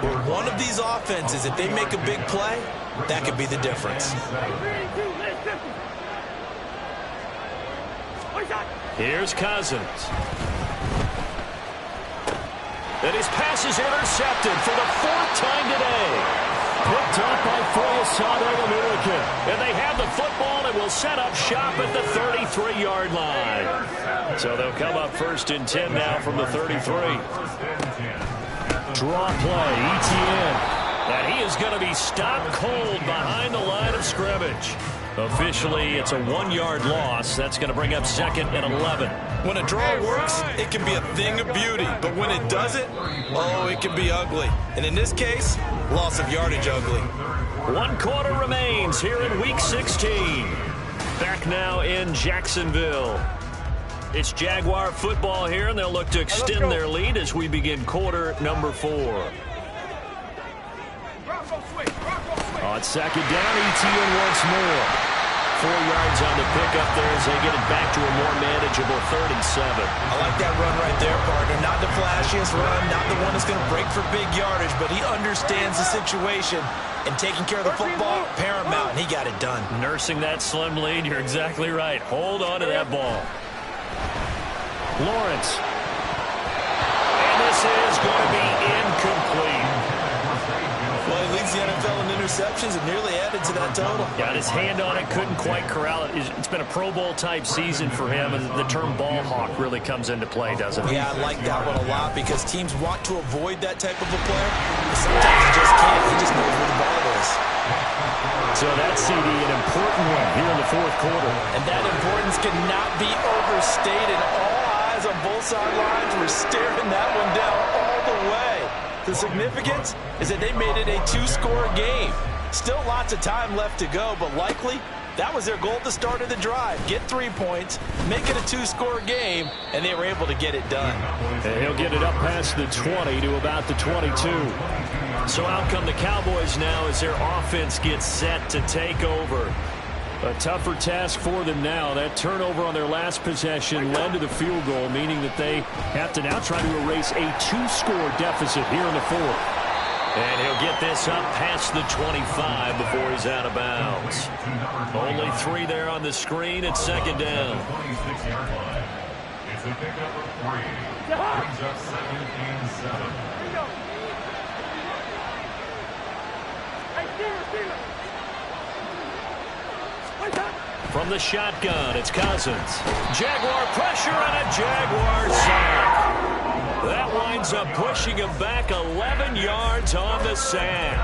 where one of these offenses, if they make a big play, that could be the difference. Here's Cousins. And his pass is intercepted for the 4th time today. Picked up by Foyesade. And they have the football and will set up shop at the 33-yard line. So they'll come up 1st and 10 now from the 33. Draw play, ETN. And he is going to be stopped cold behind the line of scrimmage. Officially, it's a 1-yard loss. That's going to bring up 2nd and 11. When a draw works, it can be a thing of beauty. But when it doesn't, oh, it can be ugly. And in this case, loss of yardage ugly. 1 quarter remains here in Week 16. Back now in Jacksonville. It's Jaguar football here, and they'll look to extend their lead as we begin quarter number 4. On second down, ETN once more. 4 yards on the pickup there as they get it back to a more manageable 3rd and 7. I like that run right there, partner. Not the flashiest run, not the one that's going to break for big yardage, but he understands the situation, and taking care of the football, paramount, and he got it done. Nursing that slim lead, you're exactly right. Hold on to that ball. Lawrence. And this is going to be incomplete. Well, he leads the NFL in interceptions and nearly added to that total. Got his hand on it, couldn't quite corral it. It's been a Pro Bowl-type season for him, and the term ball hawk really comes into play, doesn't it? Yeah, I like that one a lot because teams want to avoid that type of a player, but sometimes you just can't. He just knows where the ball is. So that CD, an important one here in the 4th quarter. And that importance cannot be overstated. All eyes on both sidelines were staring that one down all the way. The significance is that they made it a 2-score game. Still lots of time left to go, but likely that was their goal at the start of the drive. Get 3 points, make it a 2-score game, and they were able to get it done. And he'll get it up past the 20 to about the 22. So out come the Cowboys now as their offense gets set to take over. A tougher task for them now. That turnover on their last possession led to the field goal, meaning that they have to now try to erase a 2-score deficit here in the 4th. And he'll get this up past the 25 before he's out of bounds. Only 3 there on the screen at 2nd down. It's a pickup of 3. Brings up 2nd and 7. From the shotgun, it's Cousins. Jaguar pressure and a Jaguar sack. That winds up pushing him back 11 yards on the sack.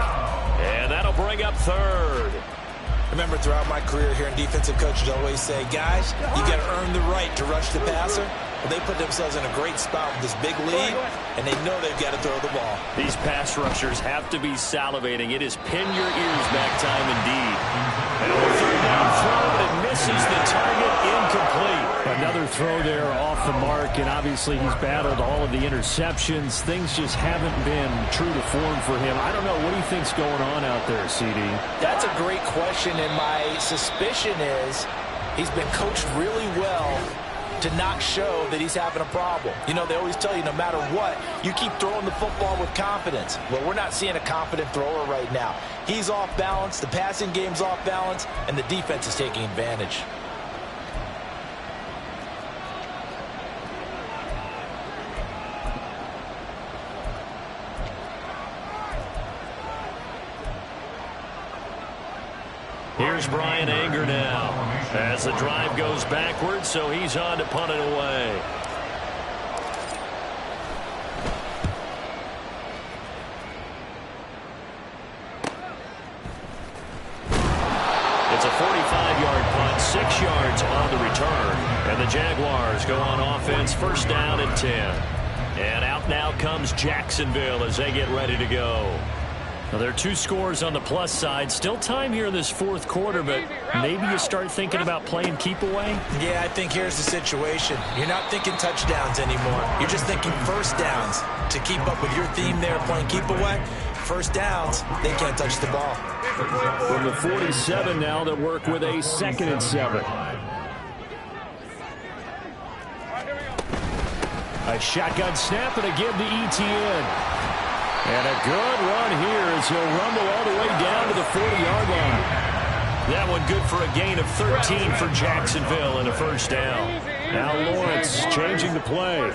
And that'll bring up 3rd. Remember, throughout my career here in defensive coaches always say, guys, you got to earn the right to rush the passer. Well, they put themselves in a great spot with this big lead, and they know they've got to throw the ball. These pass rushers have to be salivating. It is pin your ears back time indeed. And a 3rd down throw, but it misses the target, incomplete. Another throw there off the mark, and obviously he's battled all of the interceptions. Things just haven't been true to form for him. I don't know. What do you think's going on out there, CD? That's a great question, and my suspicion is he's been coached really well to not show that he's having a problem. You know, they always tell you no matter what, you keep throwing the football with confidence. Well, we're not seeing a confident thrower right now. He's off balance, the passing game's off balance, and the defense is taking advantage. Here's Brian Anger now as the drive goes backwards, so he's on to punt it away. It's a 45-yard punt, 6 yards on the return. And the Jaguars go on offense, 1st down and 10. And out now comes Jacksonville as they get ready to go. Now, there are 2 scores on the plus side. Still time here in this 4th quarter, but maybe you start thinking about playing keep away? Yeah, I think here's the situation. You're not thinking touchdowns anymore. You're just thinking 1st downs. To keep up with your theme there, playing keep away, 1st downs, they can't touch the ball. From the 47 now, that work with a 2nd and 7. A shotgun snap and a give to ETN. And a good run here as he'll rumble all the way down to the 40-yard line. That one good for a gain of 13 for Jacksonville and a 1st down. Now Lawrence changing the play.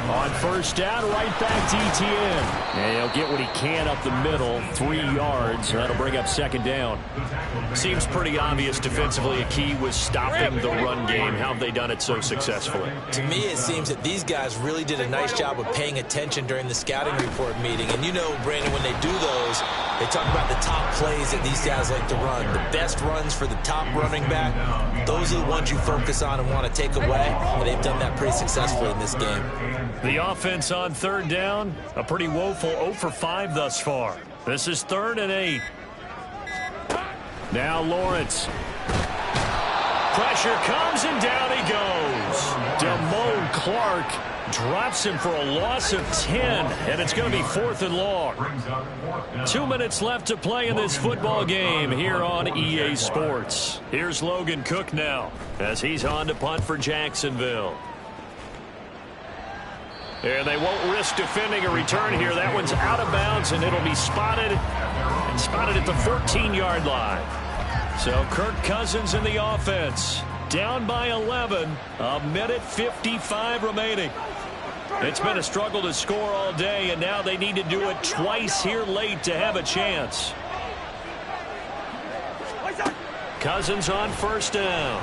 On 1st down, right back to ETN. And he'll get what he can up the middle, 3 yards. That'll bring up 2nd down. Seems pretty obvious defensively a key was stopping the run game. How have they done it so successfully? To me, it seems that these guys really did a nice job of paying attention during the scouting report meeting. And you know, Brandon, when they do those, they talk about the top plays that these guys like to run. The best runs for the top running back, those are the ones you focus on and want to take away. And they've done that pretty successfully in this game. The offense on 3rd down, a pretty woeful 0 for 5 thus far. This is 3rd and 8. Now Lawrence. Pressure comes and down he goes. Damone Clark Drops him for a loss of 10, and it's going to be 4th and long. 2 minutes left to play in this football game here on EA Sports. Here's Logan Cook now as he's on to punt for Jacksonville. And they won't risk defending a return here. That one's out of bounds, and it'll be spotted at the 14-yard line. So Kirk Cousins in the offense. Down by 11, a minute 55 remaining. It's been a struggle to score all day, and now they need to do it twice here late to have a chance. Cousins on first down.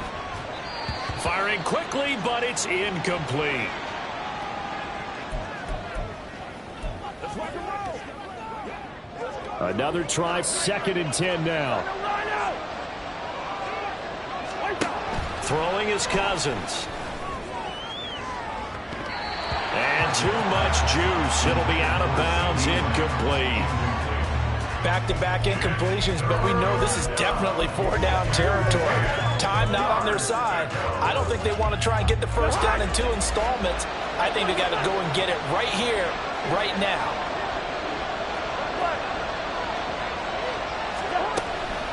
Firing quickly, but it's incomplete. Another try, 2nd and 10 now. Throwing is Cousins. And too much juice. It'll be out of bounds, incomplete. Back-to-back incompletions, but we know this is definitely 4-down territory. Time not on their side. I don't think they want to try and get the first down in 2 installments. I think they got to go and get it right here, right now.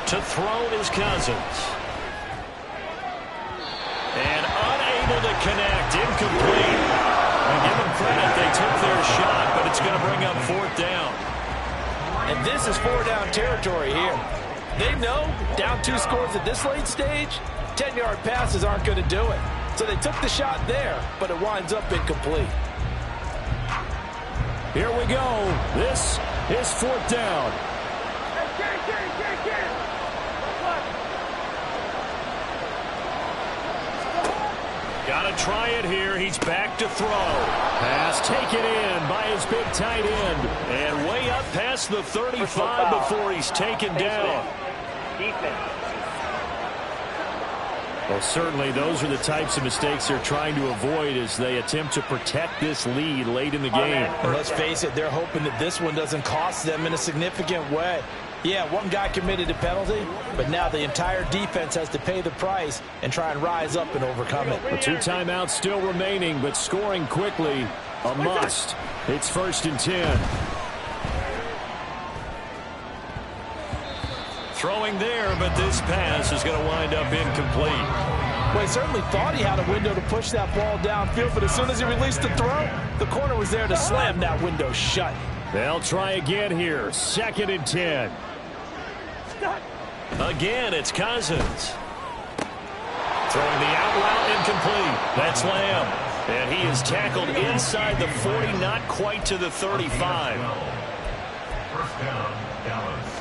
To throw is Cousins. And unable to connect, incomplete. And give them credit, they took their shot, but it's going to bring up 4th down. And this is 4-down territory here. They know down 2 scores at this late stage, 10-yard passes aren't going to do it. So they took the shot there, but it winds up incomplete. Here we go. This is 4th down. Got to try it here. He's back to throw. Pass taken in by his big tight end. And way up past the 35 before he's taken down. Well, certainly those are the types of mistakes they're trying to avoid as they attempt to protect this lead late in the game. And let's face it, they're hoping that this one doesn't cost them in a significant way. Yeah, one guy committed a penalty, but now the entire defense has to pay the price and try and rise up and overcome it. The 2 timeouts still remaining, but scoring quickly, a must. It's 1st and 10. Throwing there, but this pass is going to wind up incomplete. Well, he certainly thought he had a window to push that ball downfield, but as soon as he released the throw, the corner was there to slam that window shut. They'll try again here. 2nd and 10. Again, it's Cousins. Throwing the out route incomplete. That's Lamb. And he is tackled inside the 40, not quite to the 35. First down, Dallas.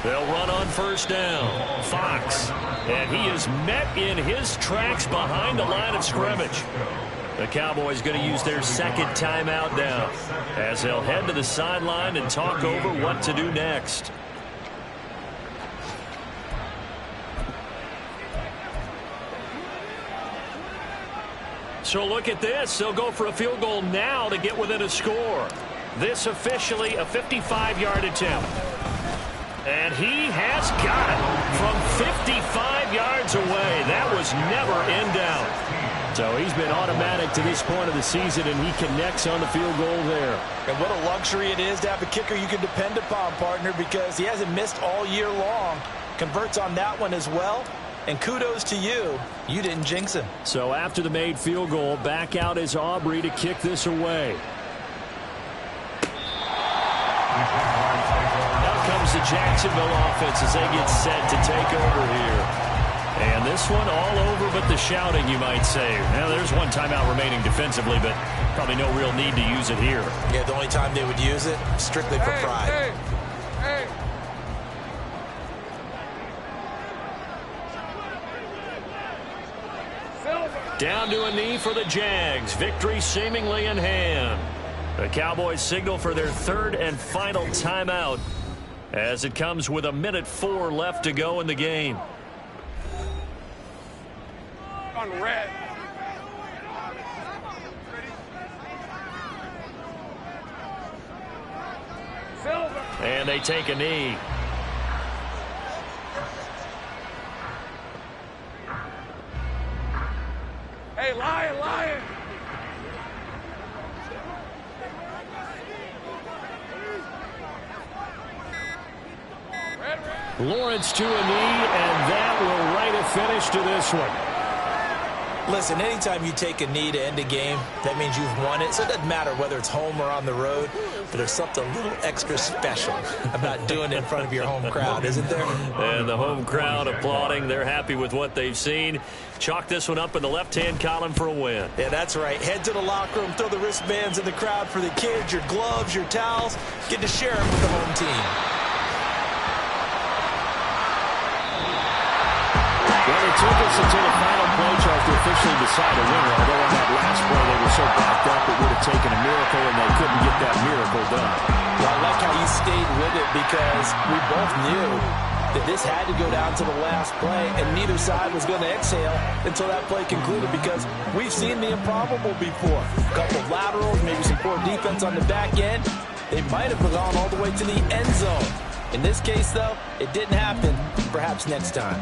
They'll run on first down. Fox. And he is met in his tracks behind the line of scrimmage. The Cowboys going to use their 2nd timeout now as they'll head to the sideline and talk over what to do next. So look at this. They'll go for a field goal now to get within a score. This officially a 55-yard attempt. And he has got it from 55 yards away. That was never in doubt. So he's been automatic to this point of the season, and he connects on the field goal there. And what a luxury it is to have a kicker you can depend upon, partner, because he hasn't missed all year long. Converts on that one as well. And kudos to you. You didn't jinx him. So after the made field goal, back out is Aubrey to kick this away. Now comes the Jacksonville offense as they get set to take over here. And this one all over but the shouting, you might say. Now, there's 1 timeout remaining defensively, but probably no real need to use it here. Yeah, the only time they would use it, strictly for pride. Hey. Down to a knee for the Jags. Victory seemingly in hand. The Cowboys signal for their 3rd and final timeout as it comes with 1:04 left to go in the game. On red. Silver. And they take a knee. Hey, Lion. Lawrence to a knee, and that will write a finish to this one. Listen, anytime you take a knee to end a game, that means you've won it. So it doesn't matter whether it's home or on the road, but there's something a little extra special about doing it in front of your home crowd, isn't there? And the home crowd applauding. They're happy with what they've seen. Chalk this one up in the left-hand column for a win. Yeah, that's right. Head to the locker room, throw the wristbands in the crowd for the kids, your gloves, your towels. Get to share them with the home team. Well, it took us until the final play, Charles, to officially decide a winner. Although on that last play they were so backed up it would have taken a miracle, and they couldn't get that miracle done. Well, I like how you stayed with it because we both knew that this had to go down to the last play, and neither side was going to exhale until that play concluded because we've seen the improbable before. A couple of laterals, maybe some poor defense on the back end. They might have gone all the way to the end zone. In this case, though, it didn't happen. Perhaps next time.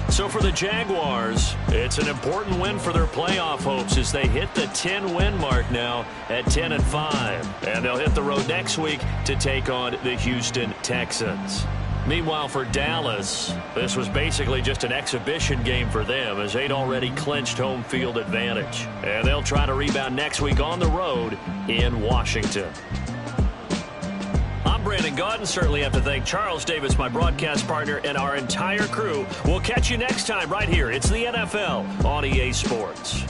So for the Jaguars, it's an important win for their playoff hopes as they hit the 10-win mark now at 10-5. And they'll hit the road next week to take on the Houston Texans. Meanwhile, for Dallas, this was basically just an exhibition game for them as they'd already clinched home field advantage. And they'll try to rebound next week on the road in Washington. I'm Brandon Gaudin. Certainly have to thank Charles Davis, my broadcast partner, and our entire crew. We'll catch you next time right here. It's the NFL on EA Sports.